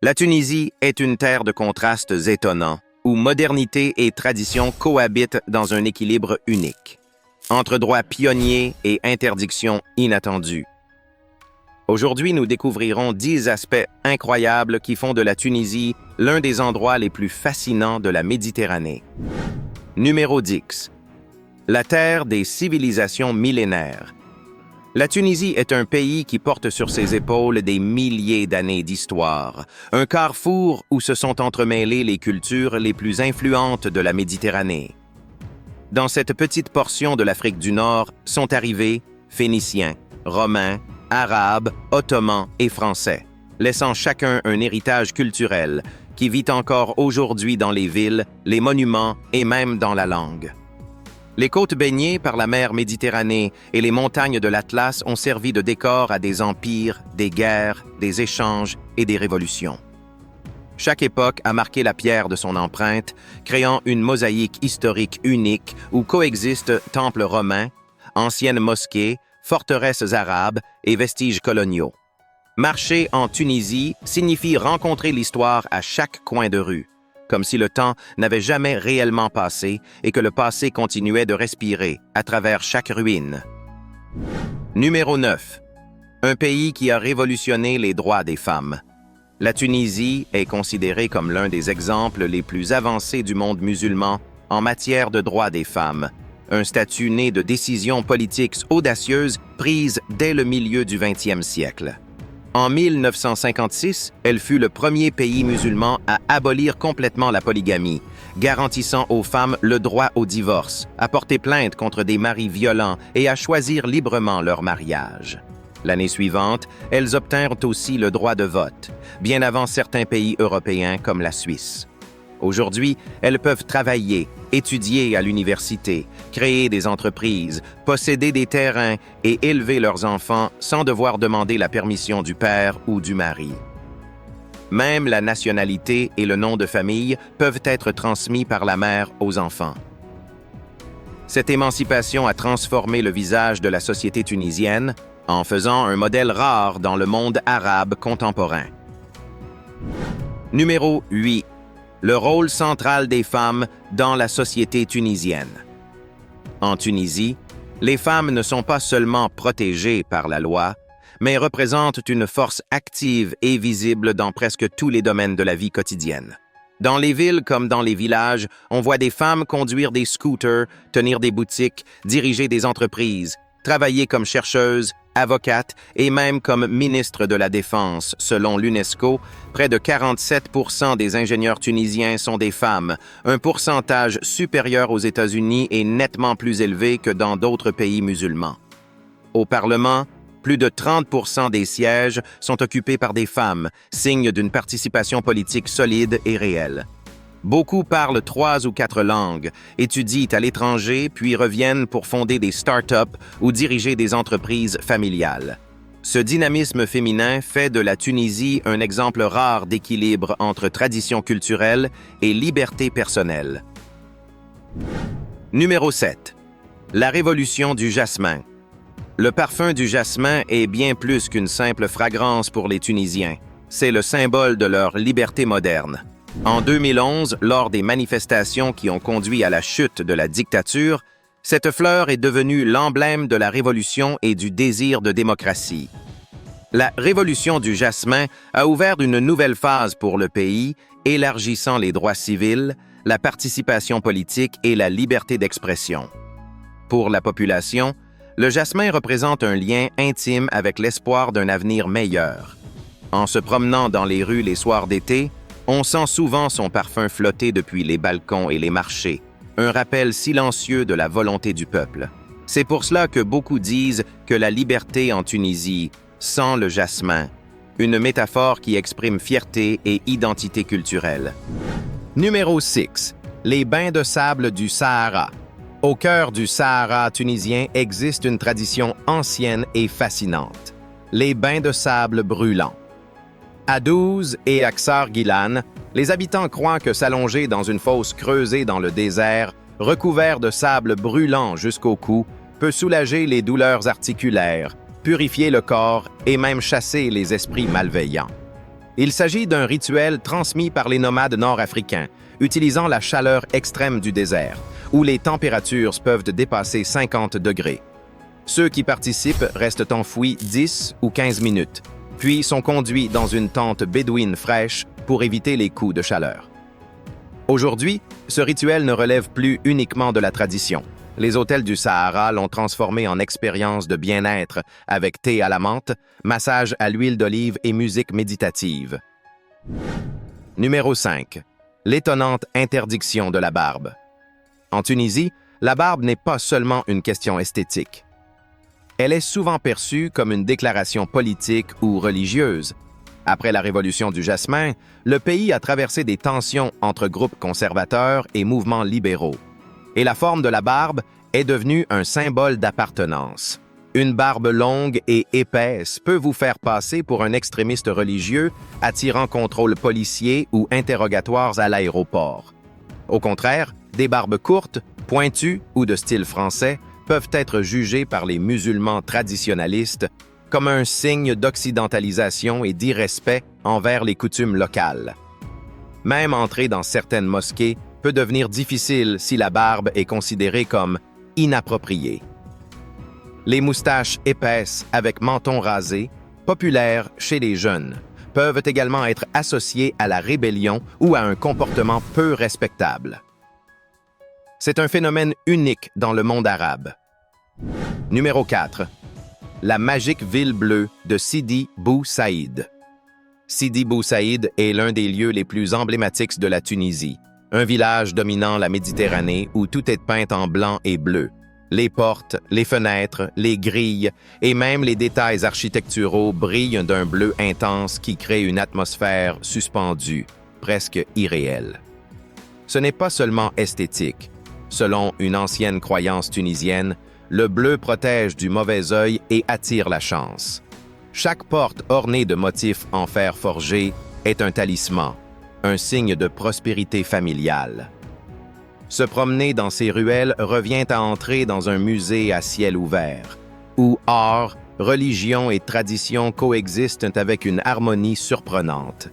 La Tunisie est une terre de contrastes étonnants, où modernité et tradition cohabitent dans un équilibre unique, entre droits pionniers et interdictions inattendues. Aujourd'hui, nous découvrirons 10 aspects incroyables qui font de la Tunisie l'un des endroits les plus fascinants de la Méditerranée. Numéro 10. La terre des civilisations millénaires. La Tunisie est un pays qui porte sur ses épaules des milliers d'années d'histoire, un carrefour où se sont entremêlées les cultures les plus influentes de la Méditerranée. Dans cette petite portion de l'Afrique du Nord sont arrivés Phéniciens, Romains, Arabes, Ottomans et Français, laissant chacun un héritage culturel qui vit encore aujourd'hui dans les villes, les monuments et même dans la langue. Les côtes baignées par la mer Méditerranée et les montagnes de l'Atlas ont servi de décor à des empires, des guerres, des échanges et des révolutions. Chaque époque a marqué la pierre de son empreinte, créant une mosaïque historique unique où coexistent temples romains, anciennes mosquées, forteresses arabes et vestiges coloniaux. Marcher en Tunisie signifie rencontrer l'histoire à chaque coin de rue, comme si le temps n'avait jamais réellement passé et que le passé continuait de respirer à travers chaque ruine. Numéro 9. Un pays qui a révolutionné les droits des femmes. La Tunisie est considérée comme l'un des exemples les plus avancés du monde musulman en matière de droits des femmes, un statut né de décisions politiques audacieuses prises dès le milieu du 20e siècle. En 1956, elle fut le premier pays musulman à abolir complètement la polygamie, garantissant aux femmes le droit au divorce, à porter plainte contre des maris violents et à choisir librement leur mariage. L'année suivante, elles obtinrent aussi le droit de vote, bien avant certains pays européens comme la Suisse. Aujourd'hui, elles peuvent travailler, étudier à l'université, créer des entreprises, posséder des terrains et élever leurs enfants sans devoir demander la permission du père ou du mari. Même la nationalité et le nom de famille peuvent être transmis par la mère aux enfants. Cette émancipation a transformé le visage de la société tunisienne en faisant un modèle rare dans le monde arabe contemporain. Numéro 8. Le rôle central des femmes dans la société tunisienne. En Tunisie, les femmes ne sont pas seulement protégées par la loi, mais représentent une force active et visible dans presque tous les domaines de la vie quotidienne. Dans les villes comme dans les villages, on voit des femmes conduire des scooters, tenir des boutiques, diriger des entreprises, travailler comme chercheuses, avocates et même comme ministres de la Défense. Selon l'UNESCO, près de 47% des ingénieurs tunisiens sont des femmes, un pourcentage supérieur aux États-Unis et nettement plus élevé que dans d'autres pays musulmans. Au Parlement, plus de 30% des sièges sont occupés par des femmes, signe d'une participation politique solide et réelle. Beaucoup parlent 3 ou 4 langues, étudient à l'étranger puis reviennent pour fonder des start-up ou diriger des entreprises familiales. Ce dynamisme féminin fait de la Tunisie un exemple rare d'équilibre entre tradition culturelle et liberté personnelle. Numéro 7. La révolution du jasmin. Le parfum du jasmin est bien plus qu'une simple fragrance pour les Tunisiens. C'est le symbole de leur liberté moderne. En 2011, lors des manifestations qui ont conduit à la chute de la dictature, cette fleur est devenue l'emblème de la révolution et du désir de démocratie. La révolution du jasmin a ouvert une nouvelle phase pour le pays, élargissant les droits civils, la participation politique et la liberté d'expression. Pour la population, le jasmin représente un lien intime avec l'espoir d'un avenir meilleur. En se promenant dans les rues les soirs d'été, on sent souvent son parfum flotter depuis les balcons et les marchés, un rappel silencieux de la volonté du peuple. C'est pour cela que beaucoup disent que la liberté en Tunisie sent le jasmin, une métaphore qui exprime fierté et identité culturelle. Numéro 6. Les bains de sable du Sahara. Au cœur du Sahara tunisien existe une tradition ancienne et fascinante, les bains de sable brûlants. À Douze et à Ksar-Gilan, les habitants croient que s'allonger dans une fosse creusée dans le désert, recouvert de sable brûlant jusqu'au cou, peut soulager les douleurs articulaires, purifier le corps et même chasser les esprits malveillants. Il s'agit d'un rituel transmis par les nomades nord-africains, utilisant la chaleur extrême du désert, où les températures peuvent dépasser 50 degrés. Ceux qui participent restent enfouis 10 ou 15 minutes, puis sont conduits dans une tente bédouine fraîche pour éviter les coups de chaleur. Aujourd'hui, ce rituel ne relève plus uniquement de la tradition. Les hôtels du Sahara l'ont transformé en expérience de bien-être avec thé à la menthe, massage à l'huile d'olive et musique méditative. Numéro 5. L'étonnante interdiction de la barbe. En Tunisie, la barbe n'est pas seulement une question esthétique. Elle est souvent perçue comme une déclaration politique ou religieuse. Après la révolution du jasmin, le pays a traversé des tensions entre groupes conservateurs et mouvements libéraux. Et la forme de la barbe est devenue un symbole d'appartenance. Une barbe longue et épaisse peut vous faire passer pour un extrémiste religieux attirant contrôle policier ou interrogatoires à l'aéroport. Au contraire, des barbes courtes, pointues ou de style français peuvent être jugées par les musulmans traditionalistes comme un signe d'occidentalisation et d'irrespect envers les coutumes locales. Même entrer dans certaines mosquées peut devenir difficile si la barbe est considérée comme inappropriée. Les moustaches épaisses avec menton rasé, populaires chez les jeunes, peuvent également être associées à la rébellion ou à un comportement peu respectable. C'est un phénomène unique dans le monde arabe. Numéro 4. La magique ville bleue de Sidi Bou Saïd. Sidi Bou Saïd est l'un des lieux les plus emblématiques de la Tunisie, un village dominant la Méditerranée où tout est peint en blanc et bleu. Les portes, les fenêtres, les grilles et même les détails architecturaux brillent d'un bleu intense qui crée une atmosphère suspendue, presque irréelle. Ce n'est pas seulement esthétique. Selon une ancienne croyance tunisienne, le bleu protège du mauvais œil et attire la chance. Chaque porte ornée de motifs en fer forgé est un talisman, un signe de prospérité familiale. Se promener dans ces ruelles revient à entrer dans un musée à ciel ouvert, où art, religion et tradition coexistent avec une harmonie surprenante.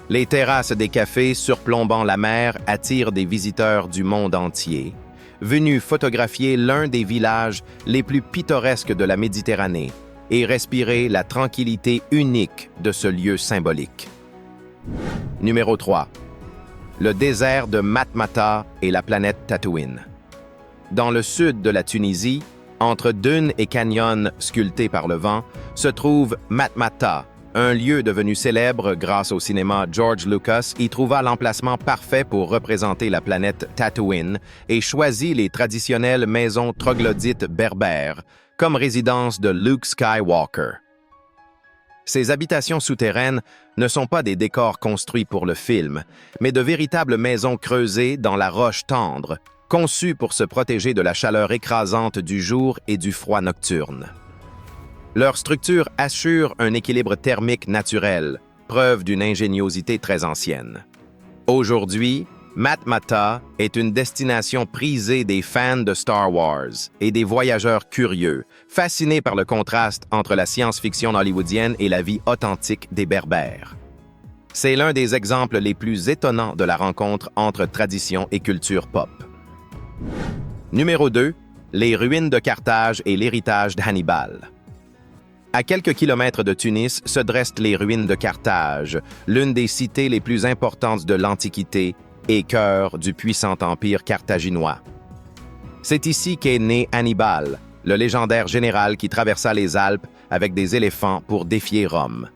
Les terrasses des cafés surplombant la mer attirent des visiteurs du monde entier, venus photographier l'un des villages les plus pittoresques de la Méditerranée et respirer la tranquillité unique de ce lieu symbolique. Numéro 3. Le désert de Matmata et la planète Tatooine. Dans le sud de la Tunisie, entre dunes et canyons sculptés par le vent, se trouve Matmata, un lieu devenu célèbre grâce au cinéma. George Lucas y trouva l'emplacement parfait pour représenter la planète Tatooine et choisit les traditionnelles maisons troglodytes berbères comme résidence de Luke Skywalker. Ces habitations souterraines ne sont pas des décors construits pour le film, mais de véritables maisons creusées dans la roche tendre, conçues pour se protéger de la chaleur écrasante du jour et du froid nocturne. Leur structure assure un équilibre thermique naturel, preuve d'une ingéniosité très ancienne. Aujourd'hui, Matmata est une destination prisée des fans de Star Wars et des voyageurs curieux, fascinés par le contraste entre la science-fiction hollywoodienne et la vie authentique des Berbères. C'est l'un des exemples les plus étonnants de la rencontre entre tradition et culture pop. Numéro 2. Les ruines de Carthage et l'héritage d'Hannibal. À quelques kilomètres de Tunis se dressent les ruines de Carthage, l'une des cités les plus importantes de l'Antiquité et cœur du puissant empire carthaginois. C'est ici qu'est né Hannibal, le légendaire général qui traversa les Alpes avec des éléphants pour défier Rome.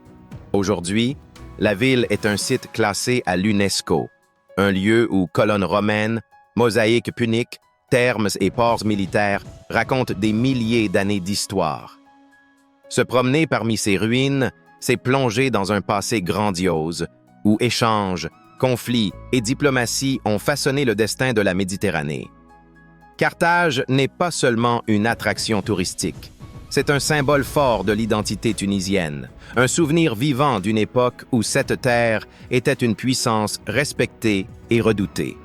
Aujourd'hui, la ville est un site classé à l'UNESCO, un lieu où colonnes romaines, mosaïques puniques, thermes et ports militaires racontent des milliers d'années d'histoire. Se promener parmi ces ruines, c'est plonger dans un passé grandiose, où échanges, conflits et diplomatie ont façonné le destin de la Méditerranée. Carthage n'est pas seulement une attraction touristique. C'est un symbole fort de l'identité tunisienne, un souvenir vivant d'une époque où cette terre était une puissance respectée et redoutée.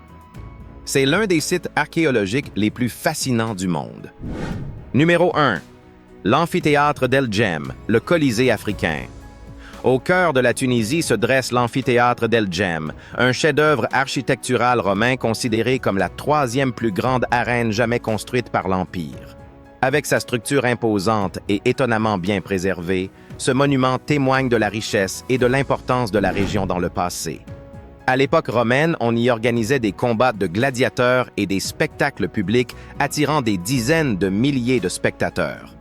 C'est l'un des sites archéologiques les plus fascinants du monde. Numéro 1. L'amphithéâtre d'El Djem, le Colisée africain. Au cœur de la Tunisie se dresse l'amphithéâtre d'El Djem, un chef-d'œuvre architectural romain considéré comme la troisième plus grande arène jamais construite par l'Empire. Avec sa structure imposante et étonnamment bien préservée, ce monument témoigne de la richesse et de l'importance de la région dans le passé. À l'époque romaine, on y organisait des combats de gladiateurs et des spectacles publics attirant des dizaines de milliers de spectateurs.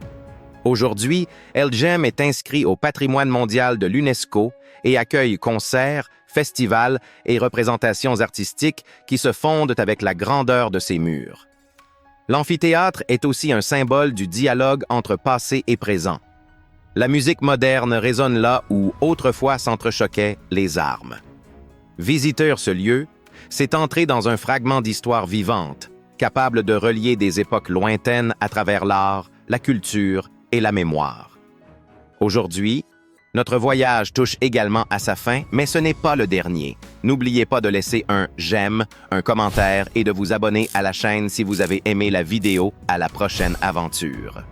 Aujourd'hui, El Djem est inscrit au patrimoine mondial de l'UNESCO et accueille concerts, festivals et représentations artistiques qui se fondent avec la grandeur de ses murs. L'amphithéâtre est aussi un symbole du dialogue entre passé et présent. La musique moderne résonne là où autrefois s'entrechoquaient les armes. Visiter ce lieu, c'est entrer dans un fragment d'histoire vivante, capable de relier des époques lointaines à travers l'art, la culture et la mémoire. Aujourd'hui, notre voyage touche également à sa fin, mais ce n'est pas le dernier. N'oubliez pas de laisser un j'aime, un commentaire et de vous abonner à la chaîne si vous avez aimé la vidéo. À la prochaine aventure.